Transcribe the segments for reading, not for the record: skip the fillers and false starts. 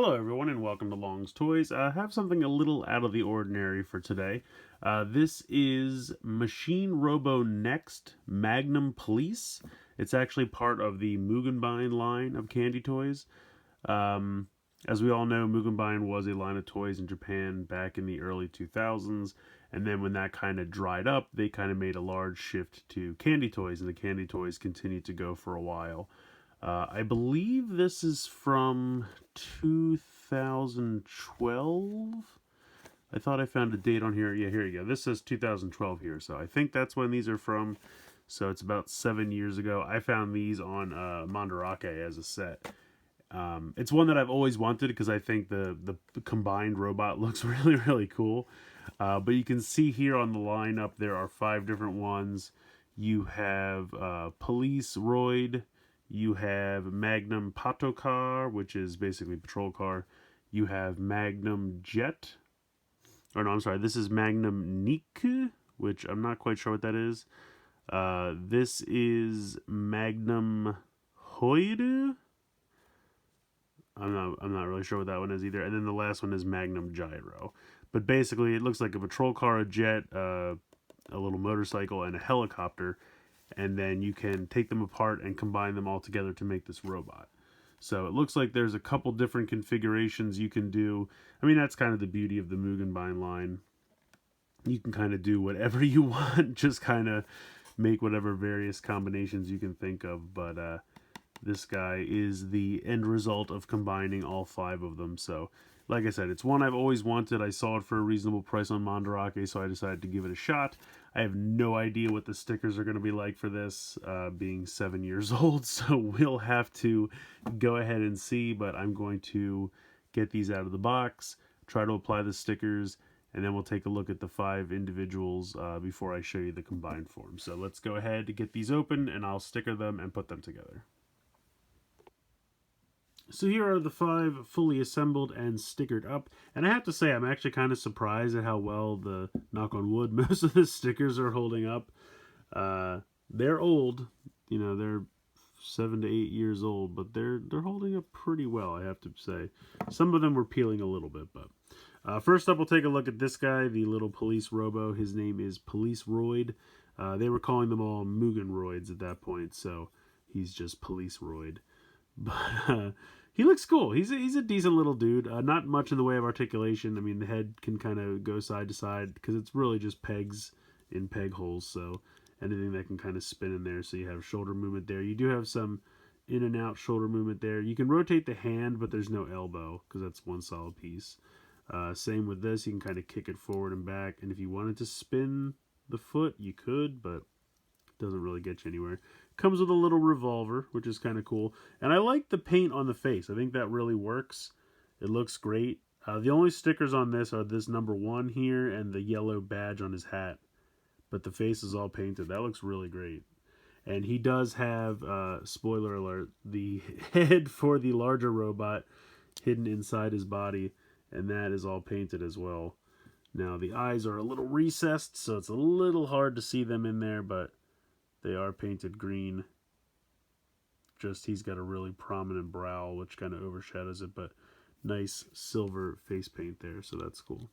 Hello everyone and welcome to Long's Toys. I have something a little out of the ordinary for today. This is Machine Robo Next Magnum Police. It's actually part of the Mugenbine line of candy toys. Um, as we all know, Mugenbine was a line of toys in Japan back in the early 2000s, and then when that kind of dried up, they kind of made a large shift to candy toys, and the candy toys continued to go for a while. I believe this is from 2012. I thought I found a date on here. Yeah, here you go. This says 2012 here, so I think that's when these are from. So it's about 7 years ago. I found these on Mandarake as a set. It's one that I've always wanted because I think the combined robot looks really cool. But you can see here on the lineup there are 5 different ones. You have Police Roid. You have Magnum Pato Car, which is basically a patrol car. You have Magnum Jet. Or no, I'm sorry. This is Magnum Niku, which I'm not quite sure what that is. This is Magnum Hoiru. I'm not really sure what that one is either. And then the last one is Magnum Gyro. But basically, it looks like a patrol car, a jet, a little motorcycle, and a helicopter. And then you can take them apart and combine them all together to make this robot. So it looks like there's a couple different configurations you can do. I mean, that's kind of the beauty of the Mugenbine line. You can kind of do whatever you want, just kind of make whatever various combinations you can think of. But this guy is the end result of combining all 5 of them. So, like I said, it's one I've always wanted. I saw it for a reasonable price on Mandarake, so I decided to give it a shot. I have no idea what the stickers are going to be like for this, being 7 years old, so we'll have to go ahead and see, but I'm going to get these out of the box, try to apply the stickers, and then we'll take a look at the 5 individuals before I show you the combined form. So let's go ahead and get these open, and I'll sticker them and put them together. So here are the 5 fully assembled and stickered up. And I have to say, I'm actually kind of surprised at how well the, knock on wood, most of the stickers are holding up. They're old, you know, they're 7 to 8 years old, but they're holding up pretty well, I have to say. Some of them were peeling a little bit, but first up, we'll take a look at this guy, the little police robo. His name is Police Roid. They were calling them all Mugenroids at that point, so he's just Police Roid. But he looks cool. He's a decent little dude. Not much in the way of articulation. I mean, the head can kind of go side to side because it's really just pegs in peg holes. So anything that can kind of spin in there. So you have shoulder movement there. You do have some in and out shoulder movement there. You can rotate the hand, but there's no elbow because that's one solid piece. Same with this. You can kind of kick it forward and back. And if you wanted to spin the foot, you could, but it doesn't really get you anywhere. Comes with a little revolver, which is kind of cool. And I like the paint on the face. I think that really works. It looks great. The only stickers on this are this number 1 here and the yellow badge on his hat. But the face is all painted. That looks really great. And he does have, spoiler alert, the head for the larger robot hidden inside his body. And that is all painted as well. Now, the eyes are a little recessed, so it's a little hard to see them in there, but they are painted green. Just he's got a really prominent brow, which kind of overshadows it, but nice silver face paint there, so that's cool.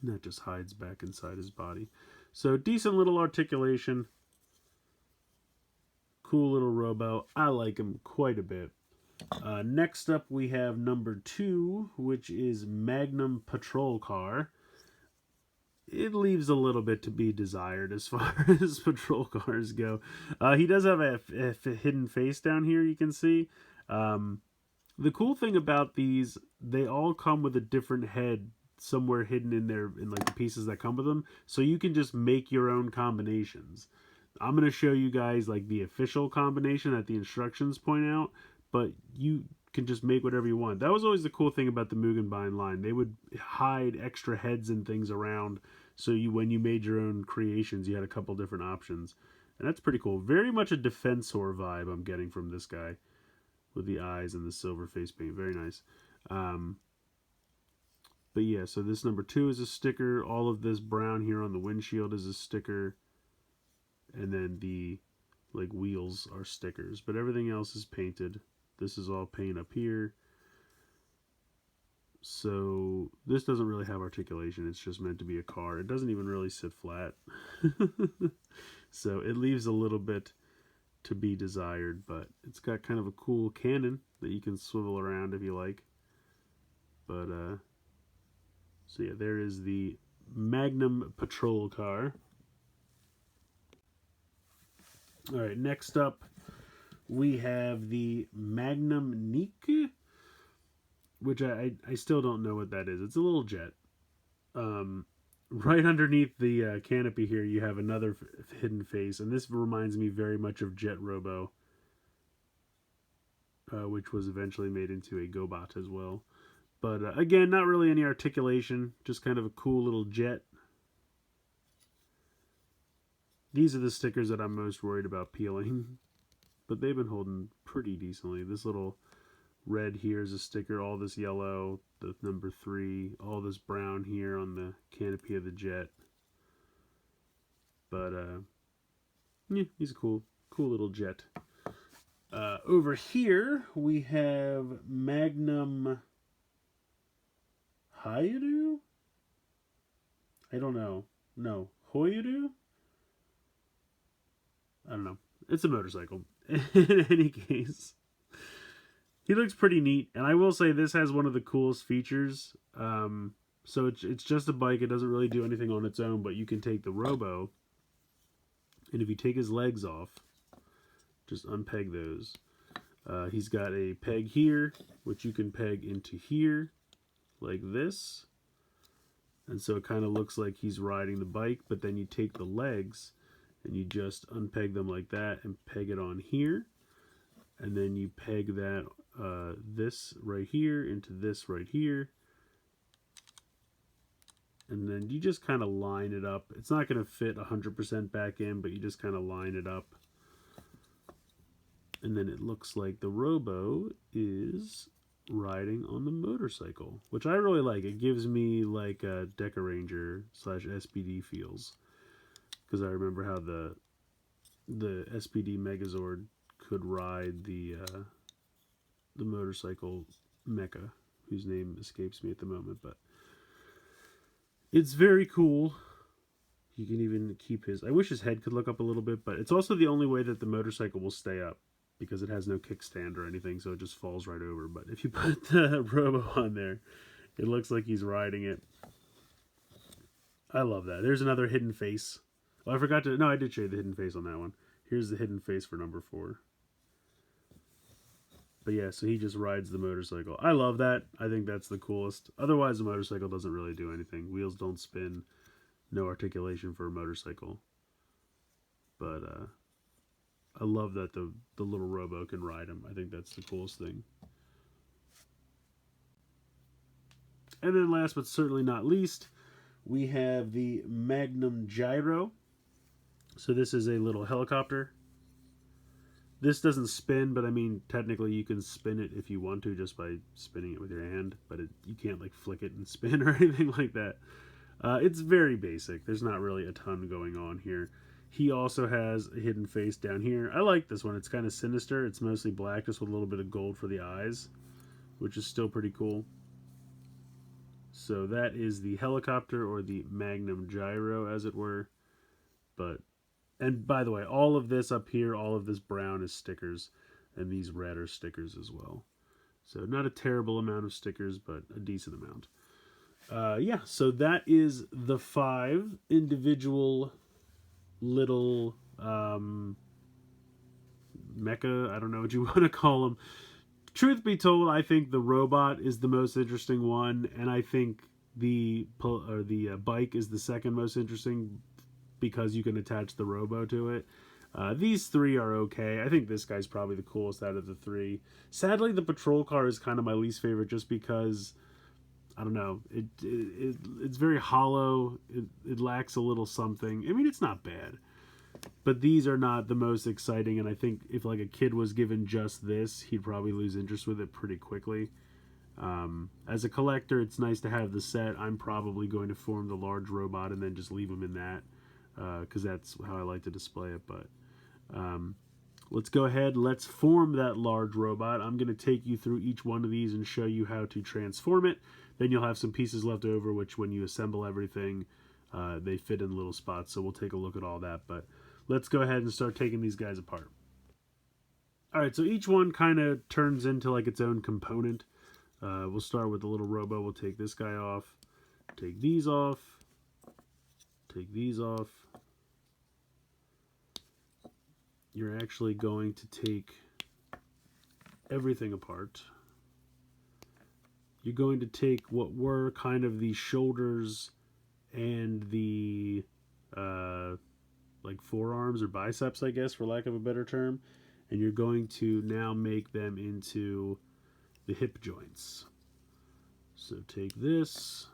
And that just hides back inside his body. So decent little articulation. Cool little robo. I like him quite a bit. Next up we have number 2, which is Magnum Patrol Car. It leaves a little bit to be desired as far as patrol cars go. He does have a hidden face down here, you can see. The cool thing about these, they all come with a different head somewhere hidden in there, in like the pieces that come with them. So you can just make your own combinations. I'm going to show you guys like the official combination that the instructions point out, but you can just make whatever you want. That was always the cool thing about the Mugenbine line. They would hide extra heads and things around, so when you made your own creations, you had a couple different options. And that's pretty cool. Very much a Defensor vibe I'm getting from this guy, with the eyes and the silver face paint. Very nice. But yeah, so this number 2 is a sticker. All of this brown here on the windshield is a sticker. And then the like wheels are stickers. But everything else is painted. This is all paint up here. So this doesn't really have articulation. It's just meant to be a car. It doesn't even really sit flat. So it leaves a little bit to be desired, but it's got kind of a cool cannon that you can swivel around if you like. But so yeah, there is the Magnum patrol car. All right, next up we have the Magnum Nique, which I still don't know what that is. It's a little jet. Right underneath the canopy here, you have another hidden face, and this reminds me very much of Jet Robo, which was eventually made into a GoBot as well. But again, not really any articulation, just kind of a cool little jet. These are the stickers that I'm most worried about peeling, but they've been holding pretty decently. This little red here is a sticker, all this yellow, the number 3, all this brown here on the canopy of the jet. But yeah, he's a cool little jet. Over here we have Magnum Hyodu? I don't know. No, Hoyodu? I don't know. It's a motorcycle. In any case, he looks pretty neat, and I will say this has one of the coolest features. So it's just a bike. It doesn't really do anything on its own, but you can take the Robo, and if you take his legs off, just unpeg those. He's got a peg here, which you can peg into here, like this. And so it kind of looks like he's riding the bike, but then you take the legs, and you just unpeg them like that, and peg it on here. And then you peg that this right here into this right here. And then you just kind of line it up. It's not going to fit 100% back in, but you just kind of line it up. And then it looks like the Robo is riding on the motorcycle, which I really like. It gives me like a Deca Ranger / SPD feels. Because I remember how the SPD Megazord could ride the motorcycle mecha, whose name escapes me at the moment, but it's very cool. You can even keep his... I wish his head could look up a little bit, but it's also the only way that the motorcycle will stay up, because it has no kickstand or anything, so it just falls right over. But if you put the Robo on there, it looks like he's riding it. I love that. There's another hidden face. Oh, I forgot to... No, I did show you the hidden face on that one. Here's the hidden face for number 4. But yeah, so he just rides the motorcycle. I love that. I think that's the coolest. Otherwise, the motorcycle doesn't really do anything. Wheels don't spin. No articulation for a motorcycle. But I love that the little Robo can ride him. I think that's the coolest thing. And then last but certainly not least, we have the Magnum Gyro. So this is a little helicopter. This doesn't spin, but I mean, technically you can spin it if you want to just by spinning it with your hand, but you can't like flick it and spin or anything like that. It's very basic. There's not really a ton going on here. He also has a hidden face down here. I like this one. It's kind of sinister. It's mostly black, just with a little bit of gold for the eyes, which is still pretty cool. So that is the helicopter, or the Magnum Gyro, as it were. And by the way, all of this up here, all of this brown is stickers, and these red are stickers as well. So not a terrible amount of stickers, but a decent amount. Yeah, so that is the 5 individual little mecha, I don't know what you want to call them. Truth be told, I think the robot is the most interesting one, and I think the bike is the second most interesting, because you can attach the Robo to it. These 3 are okay. I think this guy's probably the coolest out of the 3. Sadly, the patrol car is kind of my least favorite, just because, I don't know, it's very hollow. It lacks a little something. I mean, it's not bad, but these are not the most exciting, and I think if like a kid was given just this, he'd probably lose interest with it pretty quickly. As a collector, it's nice to have the set. I'm probably going to form the large robot and then just leave him in that, because that's how I like to display it. But let's go ahead, let's form that large robot. I'm going to take you through each one of these and show you how to transform it. Then you'll have some pieces left over, which when you assemble everything, they fit in little spots. So we'll take a look at all that. But let's go ahead and start taking these guys apart. All right, so each one kind of turns into like its own component. We'll start with the little Robo. We'll take this guy off, take these off, take these off. You're actually going to take everything apart. You're going to take what were kind of the shoulders and the like forearms or biceps, I guess, for lack of a better term, and you're going to now make them into the hip joints. So take this,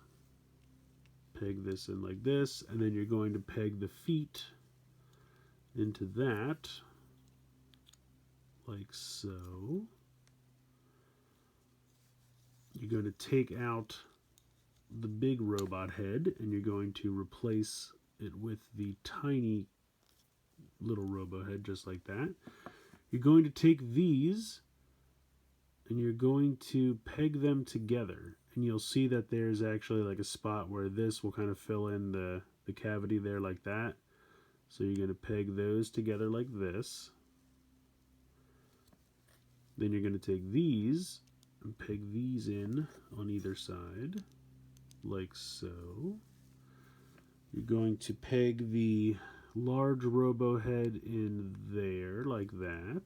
peg this in like this, and then you're going to peg the feet into that, like so. You're going to take out the big robot head and you're going to replace it with the tiny little robo head, just like that. You're going to take these and you're going to peg them together, and you'll see that there's actually like a spot where this will kind of fill in the cavity there, like that. So you're going to peg those together like this. Then you're going to take these and peg these in on either side, like so. You're going to peg the large robo head in there, like that.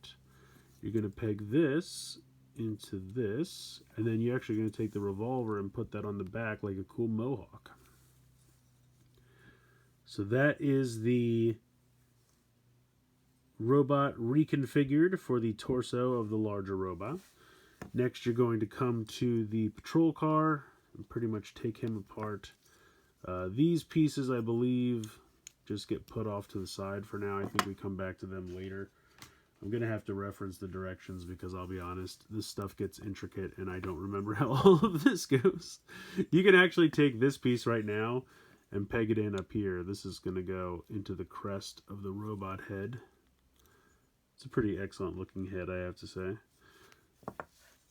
You're going to peg this into this, and then you're actually going to take the revolver and put that on the back like a cool mohawk. So that is the robot reconfigured for the torso of the larger robot. Next, you're going to come to the patrol car and pretty much take him apart. These pieces, I believe, just get put off to the side for now. I think we come back to them later. I'm going to have to reference the directions because I'll be honest, this stuff gets intricate and I don't remember how all of this goes. You can actually take this piece right now and peg it in up here. This is going to go into the crest of the robot head. It's a pretty excellent looking head, I have to say.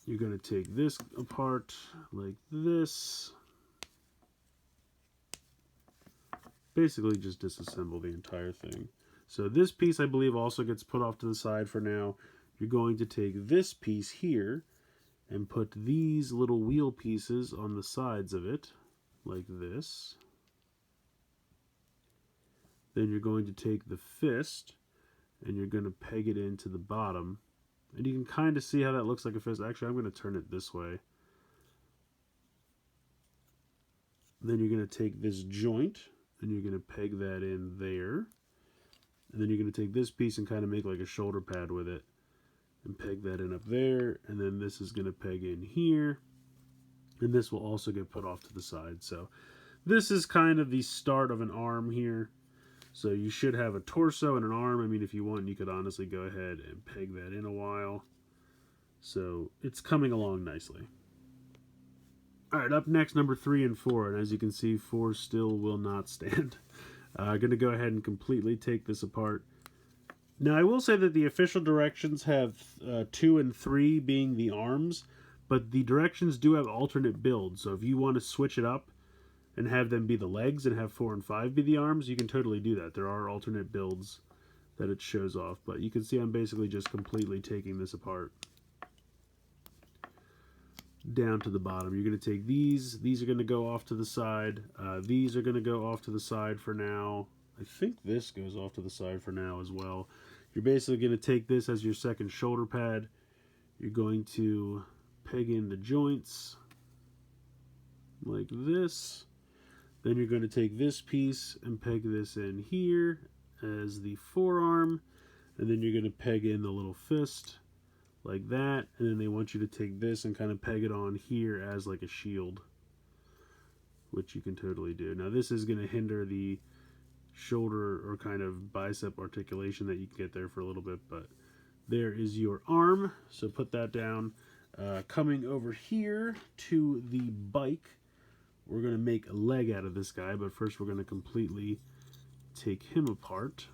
You're going to take this apart like this. Basically just disassemble the entire thing. So this piece, I believe, also gets put off to the side for now. You're going to take this piece here and put these little wheel pieces on the sides of it, like this. Then you're going to take the fist and you're going to peg it into the bottom. And you can kind of see how that looks like a fist. Actually, I'm going to turn it this way. Then you're going to take this joint and you're going to peg that in there. And then you're going to take this piece and kind of make like a shoulder pad with it and peg that in up there. And then this is going to peg in here. And this will also get put off to the side. So this is kind of the start of an arm here. So you should have a torso and an arm. I mean, if you want, you could honestly go ahead and peg that in a while. So it's coming along nicely. All right, up next, number 3 and 4. And as you can see, 4 still will not stand. I'm going to go ahead and completely take this apart. Now, I will say that the official directions have 2 and 3 being the arms, but the directions do have alternate builds. So if you want to switch it up and have them be the legs and have 4 and 5 be the arms, you can totally do that. There are alternate builds that it shows off, but you can see I'm basically just completely taking this apart down to the bottom. You're going to take these are going to go off to the side, these are going to go off to the side for now. I think this goes off to the side for now as well. You're basically going to take this as your second shoulder pad. You're going to peg in the joints like this. Then you're going to take this piece and peg this in here as the forearm, and then you're going to peg in the little fist like that, and then they want you to take this and kind of peg it on here as like a shield, which you can totally do. Now this is going to hinder the shoulder or kind of bicep articulation that you can get there for a little bit, but there is your arm. So put that down. Coming over here to the bike, we're going to make a leg out of this guy, but first we're going to completely take him apart.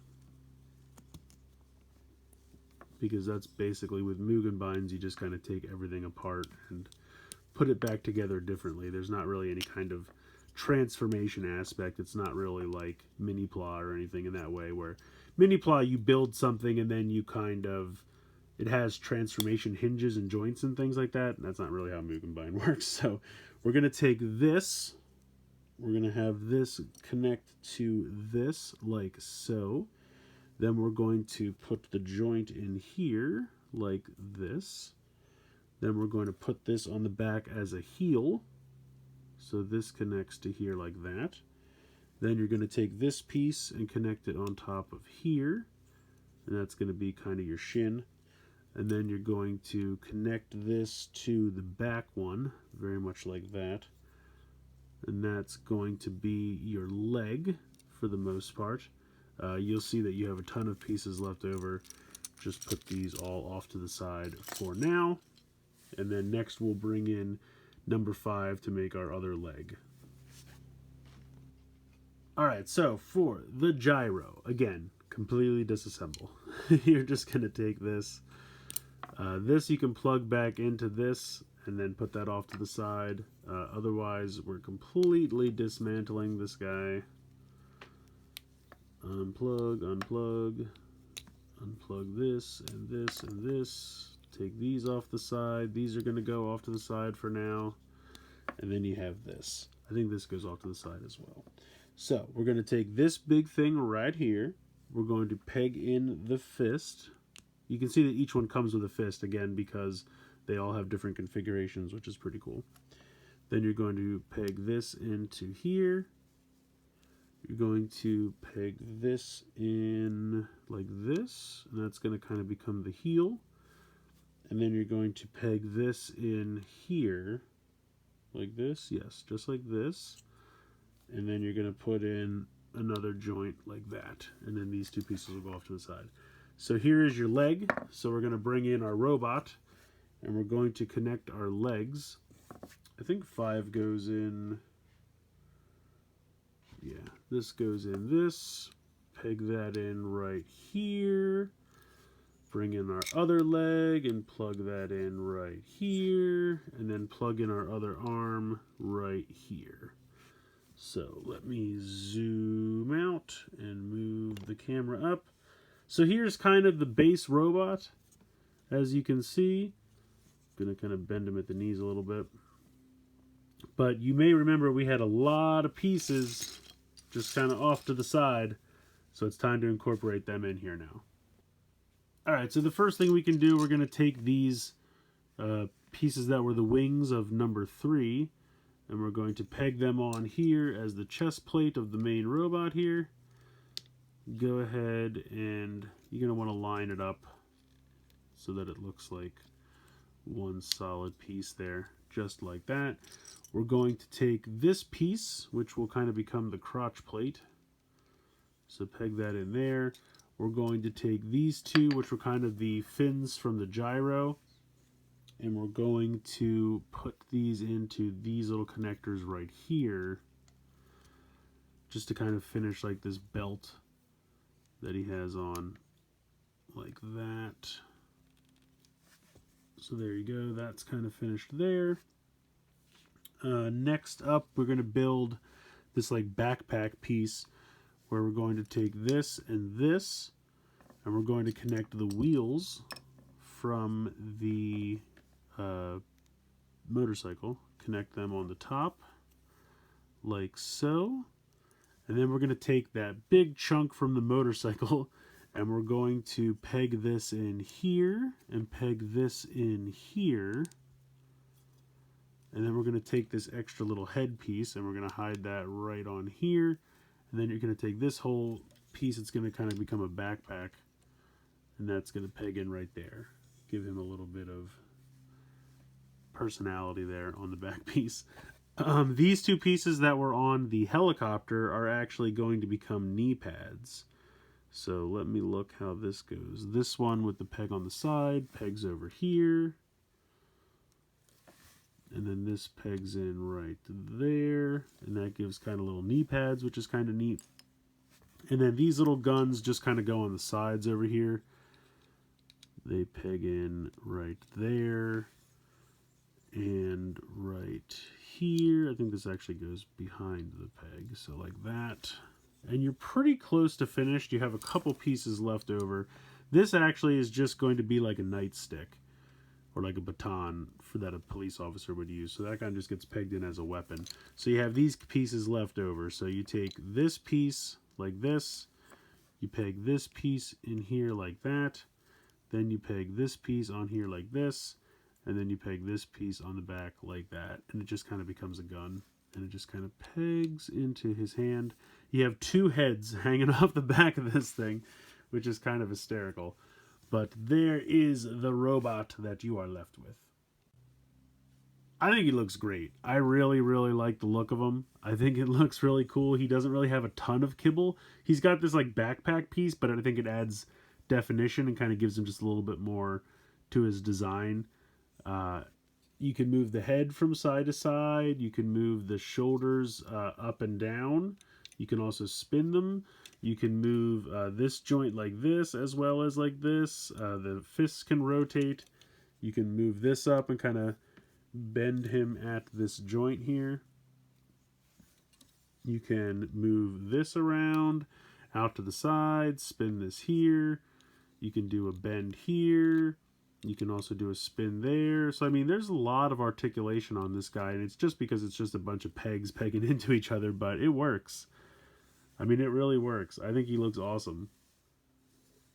because that's basically, with Mugenbines, you just kind of take everything apart and put it back together differently. There's not really any kind of transformation aspect. It's not really like Mini-Pla or anything in that way, where Mini-Pla, you build something and then you kind of, it has transformation hinges and joints and things like that. That's not really how Mugenbine works. So we're going to take this, we're going to have this connect to this like so. Then we're going to put the joint in here like this. Then we're going to put this on the back as a heel. So this connects to here like that. Then you're going to take this piece and connect it on top of here. And that's going to be kind of your shin. And then you're going to connect this to the back one, very much like that. And that's going to be your leg for the most part. You'll see that you have a ton of pieces left over. Just put these all off to the side for now. And then next we'll bring in number 5 to make our other leg. Alright, so for the gyro, again, completely disassemble. You're just going to take this. This you can plug back into this and then put that off to the side. Otherwise, we're completely dismantling this guy. Unplug, unplug, unplug this and this and this. Take these off the side. These are going to go off to the side for now. And then you have this. I think this goes off to the side as well. So we're going to take this big thing right here. We're going to peg in the fist. You can see that each one comes with a fist, again, because they all have different configurations, which is pretty cool. Then you're going to peg this into here. You're going to peg this in like this, and that's going to kind of become the heel. And then you're going to peg this in here, like this, yes, just like this. And then you're going to put in another joint like that. And then these two pieces will go off to the side. So here is your leg. So we're going to bring in our robot, and we're going to connect our legs. I think 5 goes in, yeah, this goes in this. Peg that in right here. Bring in our other leg and plug that in right here, and then plug in our other arm right here. So let me zoom out and move the camera up. So here's kind of the base robot, as you can see. I'm going to kind of bend him at the knees a little bit. But you may remember we had a lot of pieces just kind of off to the side, so it's time to incorporate them in here now. Alright, so the first thing we can do, we're going to take these pieces that were the wings of number 3, and we're going to peg them on here as the chest plate of the main robot here. Go ahead and you're going to want to line it up so that it looks like one solid piece there, just like that. We're going to take this piece, which will kind of become the crotch plate. So peg that in there. We're going to take these two, which were kind of the fins from the gyro, and we're going to put these into these little connectors right here, just to kind of finish like this belt that he has on, like that. So there you go, that's kind of finished there. Next up, we're going to build this like backpack piece, where we're going to take this, and we're going to connect the wheels from the motorcycle, connect them on the top, like so. And then we're going to take that big chunk from the motorcycle, and we're going to peg this in here, and peg this in here. And then we're going to take this extra little head piece, and we're going to hide that right on here. And then you're going to take this whole piece, it's going to kind of become a backpack, and that's going to peg in right there. Give him a little bit of personality there on the back piece. These two pieces that were on the helicopter are actually going to become knee pads. So let me look how this goes. This one with the peg on the side pegs over here. And then this pegs in right there, and that gives kind of little knee pads, which is kind of neat. And then these little guns just kind of go on the sides over here. They peg in right there and right here. I think this actually goes behind the peg, so like that. And you're pretty close to finished. You have a couple pieces left over. This actually is just going to be like a nightstick or like a baton for that a police officer would use. So that kind of just gets pegged in as a weapon. So you have these pieces left over. So you take this piece like this, you peg this piece in here like that, then you peg this piece on here like this, and then you peg this piece on the back like that, and it just kind of becomes a gun, and it just kind of pegs into his hand. You have two heads hanging off the back of this thing, which is kind of hysterical. But there is the robot that you are left with. I think he looks great. I really, really like the look of him. I think it looks really cool. He doesn't really have a ton of kibble. He's got this like backpack piece, but I think it adds definition and kind of gives him just a little bit more to his design. You can move the head from side to side. You can move the shoulders up and down. You can also spin them. You can move this joint like this as well as like this. The fists can rotate. You can move this up and kind of bend him at this joint here. You can move this around out to the side, spin this here. You can do a bend here. You can also do a spin there. So, I mean, there's a lot of articulation on this guy, and it's just because it's just a bunch of pegs pegging into each other, but it works. I mean, it really works. I think he looks awesome.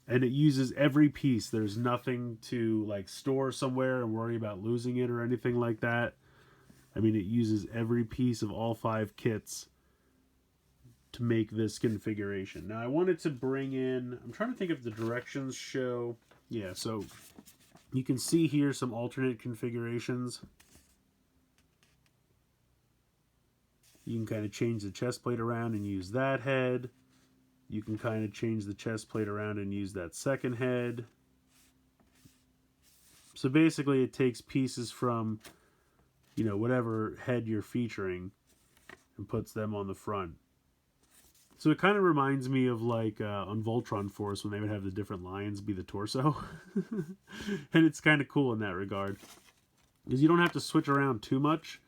And it uses every piece. There's nothing to, like, store somewhere and worry about losing it or anything like that. I mean, it uses every piece of all 5 kits to make this configuration. Now, I wanted to bring in... I'm trying to think if the directions show... Yeah, so... You can see here some alternate configurations. You can kind of change the chest plate around and use that head. You can kind of change the chest plate around and use that second head. So basically it takes pieces from, you know, whatever head you're featuring and puts them on the front. So it kind of reminds me of like on Voltron Force when they would have the different lions be the torso. And it's kind of cool in that regard. Because you don't have to switch around too much.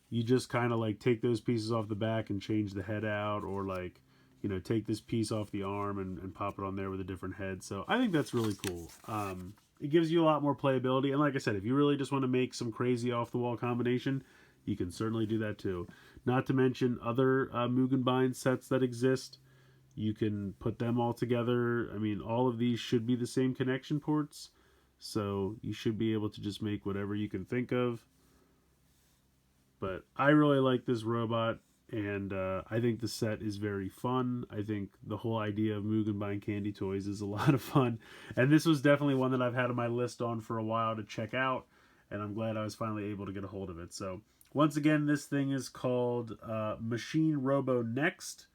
You just kind of like take those pieces off the back and change the head out. Or like, you know, take this piece off the arm and pop it on there with a different head. So I think that's really cool. It gives you a lot more playability. And like I said, if you really just want to make some crazy off-the-wall combination, you can certainly do that too. Not to mention other Mugenbine sets that exist. You can put them all together. I mean, all of these should be the same connection ports. So you should be able to just make whatever you can think of. But I really like this robot. And I think the set is very fun. I think the whole idea of Mugenbine candy toys is a lot of fun. And this was definitely one that I've had on my list on for a while to check out. And I'm glad I was finally able to get a hold of it. So once again, this thing is called Machine Robo Next.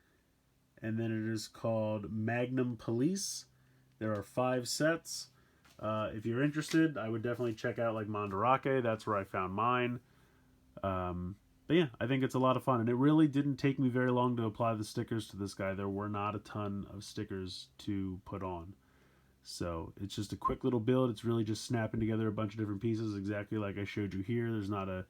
And then it is called Magnum Police. There are 5 sets. If you're interested, I would definitely check out like Mandarake. That's where I found mine. But yeah, I think it's a lot of fun. And it really didn't take me very long to apply the stickers to this guy. There were not a ton of stickers to put on. So it's just a quick little build. It's really just snapping together a bunch of different pieces exactly like I showed you here. There's not a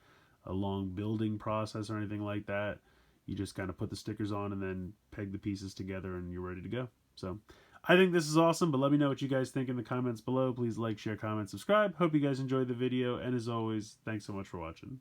long building process or anything like that. You just kind of put the stickers on and then peg the pieces together and you're ready to go. So I think this is awesome, but let me know what you guys think in the comments below. Please like, share, comment, subscribe. Hope you guys enjoyed the video. And as always, thanks so much for watching.